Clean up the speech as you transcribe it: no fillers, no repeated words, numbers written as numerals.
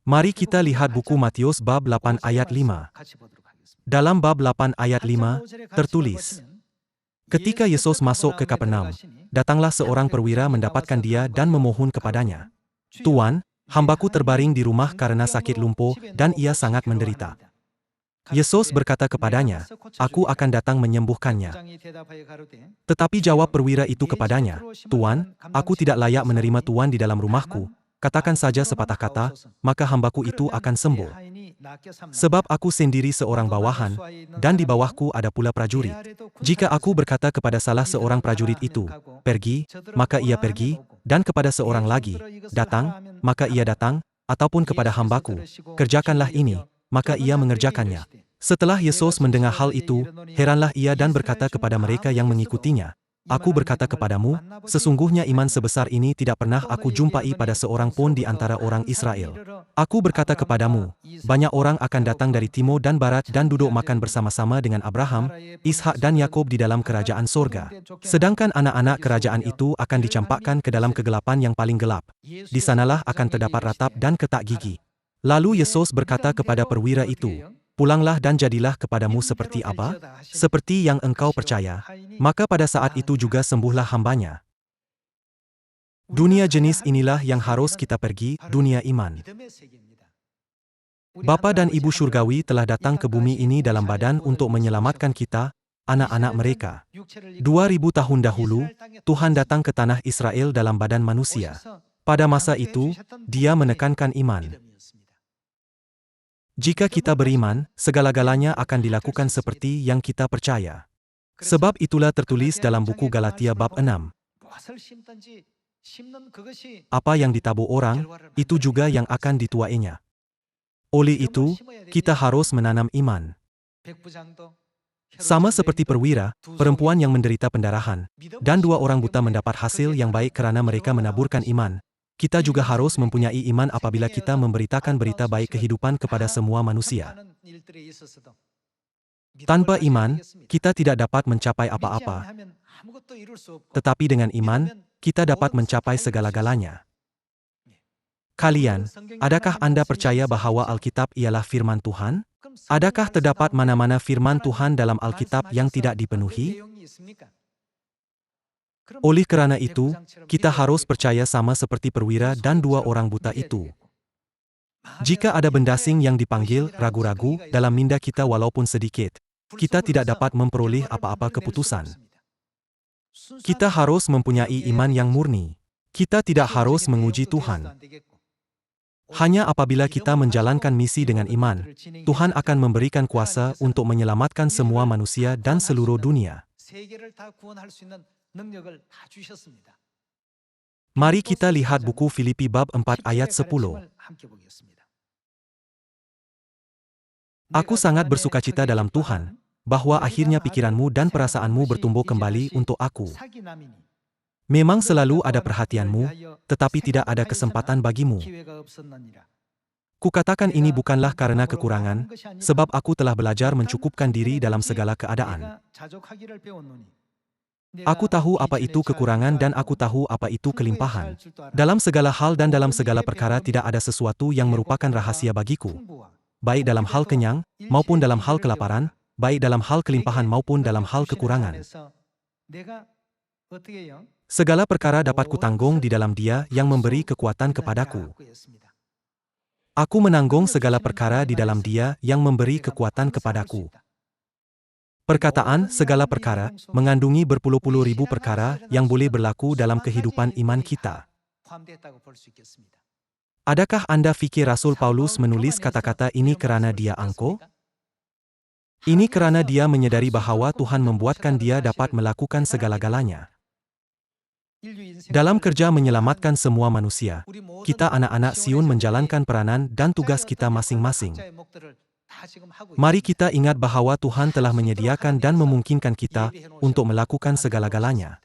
Mari kita lihat buku Matius bab 8 ayat 5. Dalam bab 8 ayat 5, tertulis, ketika Yesus masuk ke Kapernaum, datanglah seorang perwira mendapatkan dia dan memohon kepadanya, "Tuan, hambaku terbaring di rumah karena sakit lumpuh dan ia sangat menderita." Yesus berkata kepadanya, "Aku akan datang menyembuhkannya." Tetapi jawab perwira itu kepadanya, "Tuan, aku tidak layak menerima Tuan di dalam rumahku. Katakan saja sepatah kata, maka hambaku itu akan sembuh. Sebab aku sendiri seorang bawahan, dan di bawahku ada pula prajurit. Jika aku berkata kepada salah seorang prajurit itu, 'Pergi,' maka ia pergi, dan kepada seorang lagi, 'Datang,' maka ia datang, ataupun kepada hambaku, 'Kerjakanlah ini,' maka ia mengerjakannya." Setelah Yesus mendengar hal itu, heranlah ia dan berkata kepada mereka yang mengikutinya, "Aku berkata kepadamu, sesungguhnya iman sebesar ini tidak pernah aku jumpai pada seorang pun di antara orang Israel. Aku berkata kepadamu, banyak orang akan datang dari timur dan barat dan duduk makan bersama-sama dengan Abraham, Ishak dan Yakub di dalam kerajaan sorga. Sedangkan anak-anak kerajaan itu akan dicampakkan ke dalam kegelapan yang paling gelap. Di sanalah akan terdapat ratap dan ketak gigi." Lalu Yesus berkata kepada perwira itu, "Pulanglah dan jadilah kepadamu seperti apa? Seperti yang engkau percaya." Maka pada saat itu juga sembuhlah hambanya. Dunia jenis inilah yang harus kita pergi, dunia iman. Bapa dan Ibu Surgawi telah datang ke bumi ini dalam badan untuk menyelamatkan kita, anak-anak mereka. 2000 tahun dahulu, Tuhan datang ke tanah Israel dalam badan manusia. Pada masa itu, Dia menekankan iman. Jika kita beriman, segala-galanya akan dilakukan seperti yang kita percaya. Sebab itulah tertulis dalam buku Galatia bab 6. Apa yang ditabur orang, itu juga yang akan dituainya. Oleh itu, kita harus menanam iman. Sama seperti perwira, perempuan yang menderita pendarahan, dan 2 orang buta mendapat hasil yang baik karena mereka menaburkan iman. Kita juga harus mempunyai iman apabila kita memberitakan berita baik kehidupan kepada semua manusia. Tanpa iman, kita tidak dapat mencapai apa-apa. Tetapi dengan iman, kita dapat mencapai segala-galanya. Kalian, adakah Anda percaya bahwa Alkitab ialah firman Tuhan? Adakah terdapat mana-mana firman Tuhan dalam Alkitab yang tidak dipenuhi? Oleh kerana itu, kita harus percaya sama seperti perwira dan 2 orang buta itu. Jika ada benda asing yang dipanggil ragu-ragu dalam minda kita walaupun sedikit, kita tidak dapat memperoleh apa-apa keputusan. Kita harus mempunyai iman yang murni. Kita tidak harus menguji Tuhan. Hanya apabila kita menjalankan misi dengan iman, Tuhan akan memberikan kuasa untuk menyelamatkan semua manusia dan seluruh dunia. Mari kita lihat buku Filipi bab 4 ayat 10. Aku sangat bersukacita dalam Tuhan, bahwa akhirnya pikiranmu dan perasaanmu bertumbuh kembali untuk aku. Memang selalu ada perhatianmu, tetapi tidak ada kesempatan bagimu. Kukatakan ini bukanlah karena kekurangan, sebab aku telah belajar mencukupkan diri dalam segala keadaan. Aku tahu apa itu kekurangan dan aku tahu apa itu kelimpahan. Dalam segala hal dan dalam segala perkara tidak ada sesuatu yang merupakan rahasia bagiku. Baik dalam hal kenyang, maupun dalam hal kelaparan, baik dalam hal kelimpahan maupun dalam hal kekurangan. Segala perkara dapat kutanggung di dalam Dia yang memberi kekuatan kepadaku. Aku menanggung segala perkara di dalam Dia yang memberi kekuatan kepadaku. Perkataan segala perkara mengandungi berpuluh-puluh ribu perkara yang boleh berlaku dalam kehidupan iman kita. Adakah Anda fikir Rasul Paulus menulis kata-kata ini kerana dia angkuh? Ini kerana dia menyadari bahwa Tuhan membuatkan dia dapat melakukan segala-galanya. Dalam kerja menyelamatkan semua manusia, kita anak-anak Sion menjalankan peranan dan tugas kita masing-masing. Mari kita ingat bahwa Tuhan telah menyediakan dan memungkinkan kita untuk melakukan segala-galanya.